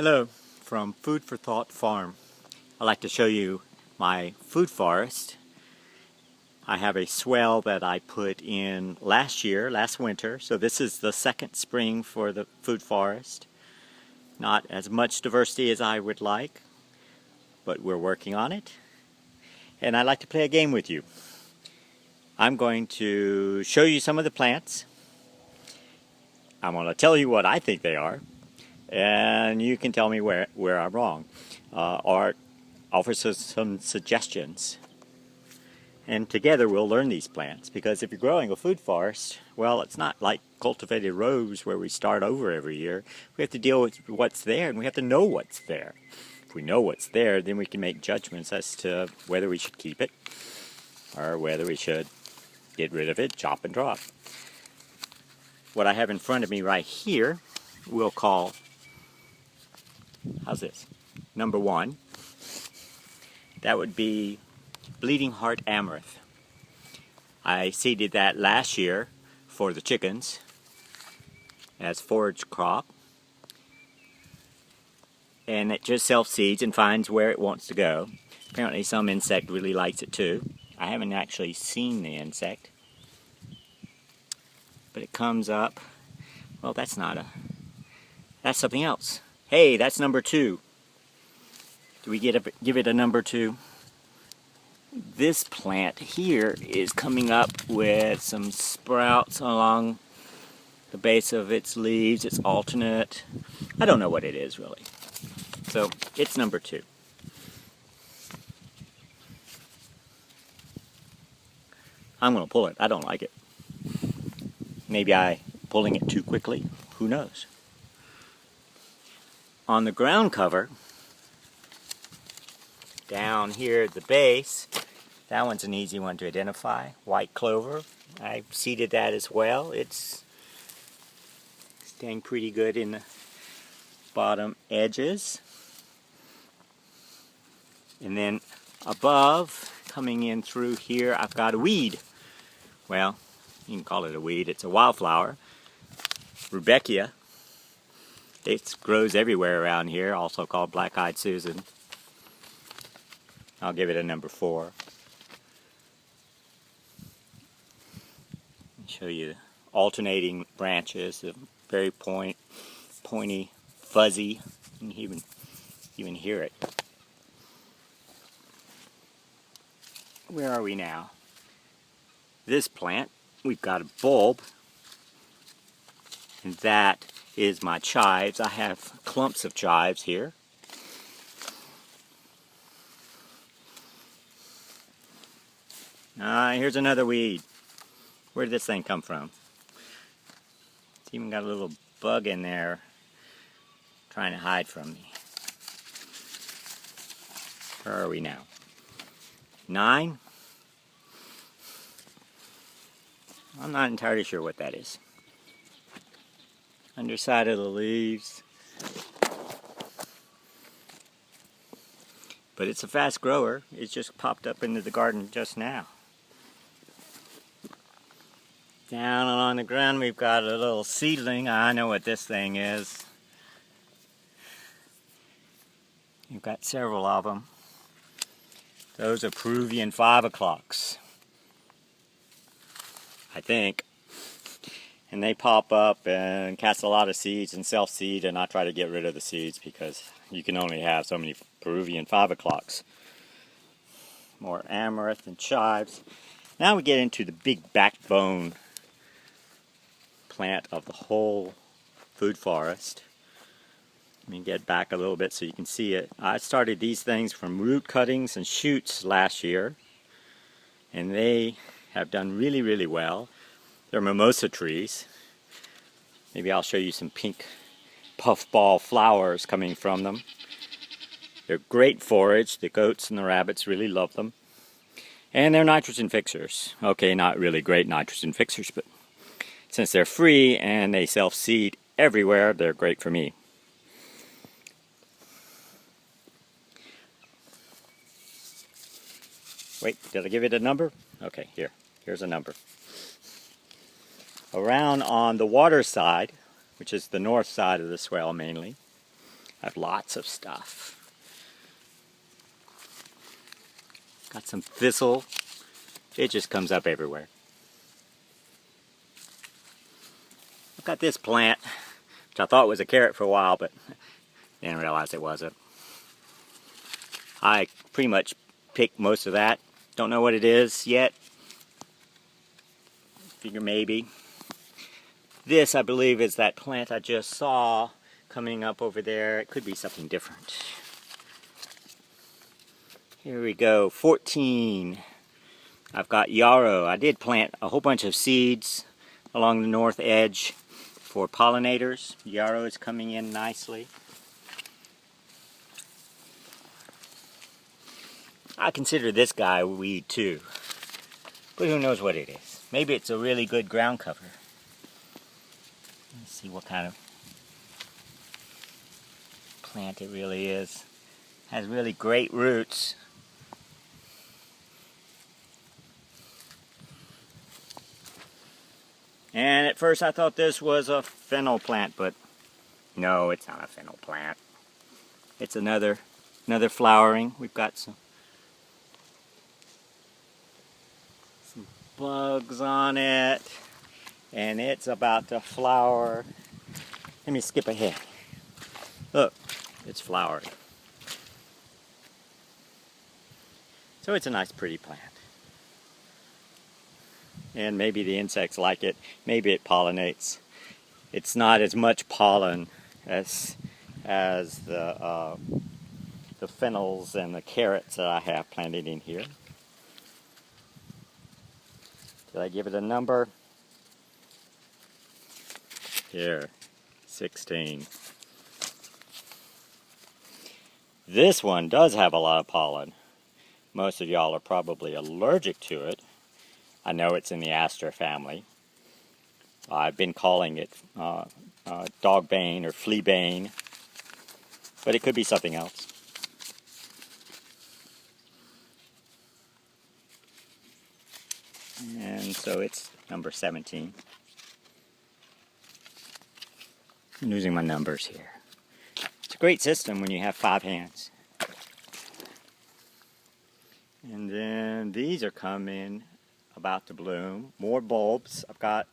Hello from Food for Thought Farm. I'd like to show you my food forest. I have a swale that I put in last winter, so this is the second spring for the food forest. Not as much diversity as I would like, but we're working on it. And I'd like to play a game with you. I'm going to show you some of the plants. I'm going to tell you what I think they are, and you can tell me where I'm wrong, or offer some suggestions. And together we'll learn these plants, because if you're growing a food forest, well, it's not like cultivated rows where we start over every year. We have to deal with what's there, and we have to know what's there. If we know what's there, then we can make judgments as to whether we should keep it or whether we should get rid of it, chop and drop. What I have in front of me right here, we'll call, how's this? Number 1. That would be Bleeding Heart Amaranth. I seeded that last year for the chickens as forage crop. And it just self-seeds and finds where it wants to go. Apparently some insect really likes it too. I haven't actually seen the insect. But it comes up. Well, that's something else. Hey, that's number 2. Do we give it a number 2? This plant here is coming up with some sprouts along the base of its leaves. It's alternate. I don't know what it is really. So it's number 2. I'm going to pull it. I don't like it. Maybe I'm pulling it too quickly. Who knows? On the ground cover, down here at the base, that one's an easy one to identify. White clover. I seeded that as well. It's staying pretty good in the bottom edges. And then above, coming in through here, I've got a weed. Well, you can call it a weed. It's a wildflower. Rudbeckia. It grows everywhere around here, also called black-eyed Susan. I'll give it a number 4. Show you the alternating branches, the very pointy, fuzzy. You can even hear it. Where are we now? This plant, we've got a bulb, and that is my chives. I have clumps of chives here. Here's another weed. Where did this thing come from? It's even got a little bug in there trying to hide from me. Where are we now? 9? I'm not entirely sure what that is. Underside of the leaves. But it's a fast grower. It's just popped up into the garden just now. Down along the ground we've got a little seedling. I know what this thing is. You've got several of them. Those are Peruvian 5 o'clocks, I think. And they pop up and cast a lot of seeds and self-seed, and I try to get rid of the seeds because you can only have so many Peruvian 5 o'clocks. More amaranth and chives. Now we get into the big backbone plant of the whole food forest. Let me get back a little bit so you can see it. I started these things from root cuttings and shoots last year, and they have done really, really well. They're mimosa trees. Maybe I'll show you some pink puffball flowers coming from them. They're great forage. The goats and the rabbits really love them. And they're nitrogen fixers. Okay, not really great nitrogen fixers, but since they're free and they self-seed everywhere, they're great for me. Wait, did I give it a number? Okay, here's a number. Around on the water side, which is the north side of the swale mainly, I have lots of stuff. Got some thistle. It just comes up everywhere. I've got this plant, which I thought was a carrot for a while, but didn't realize it wasn't. I pretty much picked most of that. Don't know what it is yet. Figure maybe. This, I believe, is that plant I just saw coming up over there. It could be something different. Here we go, 14. I've got yarrow. I did plant a whole bunch of seeds along the north edge for pollinators. Yarrow is coming in nicely. I consider this guy a weed too, but who knows what it is. Maybe it's a really good ground cover. Let's see what kind of plant it really is. Has really great roots. And at first I thought this was a fennel plant, but no, it's not a fennel plant. It's another flowering. We've got some bugs on it, and it's about to flower. Let me skip ahead. Look, it's flowering. So it's a nice, pretty plant. And maybe the insects like it. Maybe it pollinates. It's not as much pollen as the fennels and the carrots that I have planted in here. Did I give it a number? Here, 16. This one does have a lot of pollen. Most of y'all are probably allergic to it. I know it's in the aster family. I've been calling it dogbane or fleabane, but it could be something else. And so it's number 17. I'm losing my numbers here. It's a great system when you have 5 hands. And then these are coming, about to bloom. More bulbs. I've got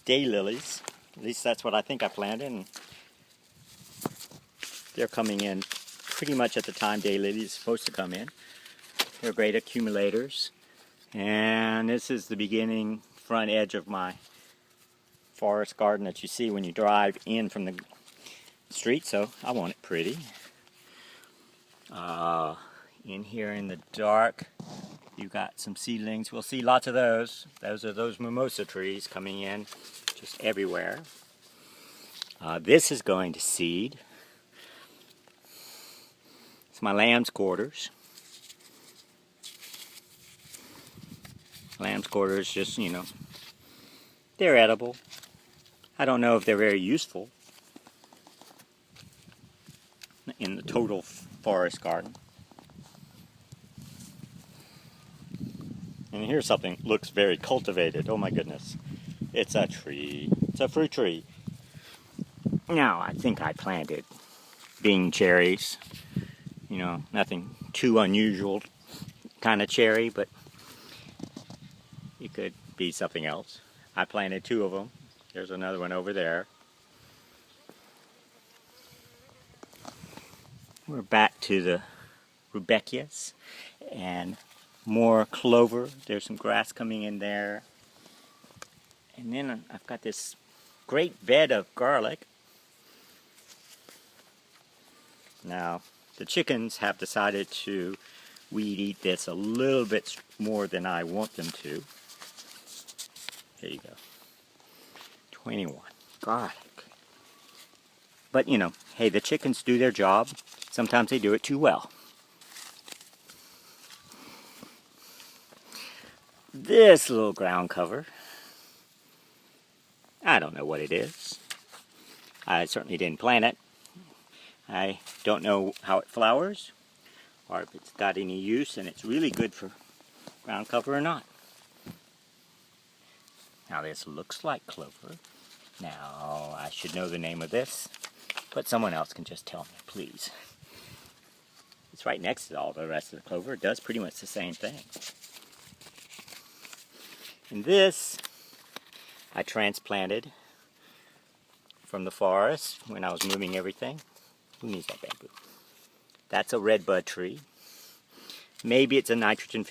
daylilies. At least that's what I think I planted. And they're coming in pretty much at the time daylilies is supposed to come in. They're great accumulators. And this is the beginning front edge of my forest garden that you see when you drive in from the street. So I want it pretty. In here in the dark, you got some seedlings. We'll see lots of those. Those are those mimosa trees coming in just everywhere. This is going to seed. It's my lamb's quarters. Lamb's quarters, just, you know, they're edible. I don't know if they're very useful in the total forest garden. And here's something that looks very cultivated. Oh my goodness. It's a tree. It's a fruit tree. Now, I think I planted Bing cherries. You know, nothing too unusual kind of cherry, but it could be something else. I planted 2 of them. There's another one over there. We're back to the rudbeckias and more clover. There's some grass coming in there. And then I've got this great bed of garlic. Now, the chickens have decided to weed eat this a little bit more than I want them to. Here you go. 21. Garlic. But, you know, hey, the chickens do their job. Sometimes they do it too well. This little ground cover, I don't know what it is. I certainly didn't plant it. I don't know how it flowers or if it's got any use and it's really good for ground cover or not. Now this looks like clover. Now I should know the name of this, but someone else can just tell me, please. It's right next to all the rest of the clover. It does pretty much the same thing. And this I transplanted from the forest when I was moving everything. Who needs that bamboo? That's a redbud tree. Maybe it's a nitrogen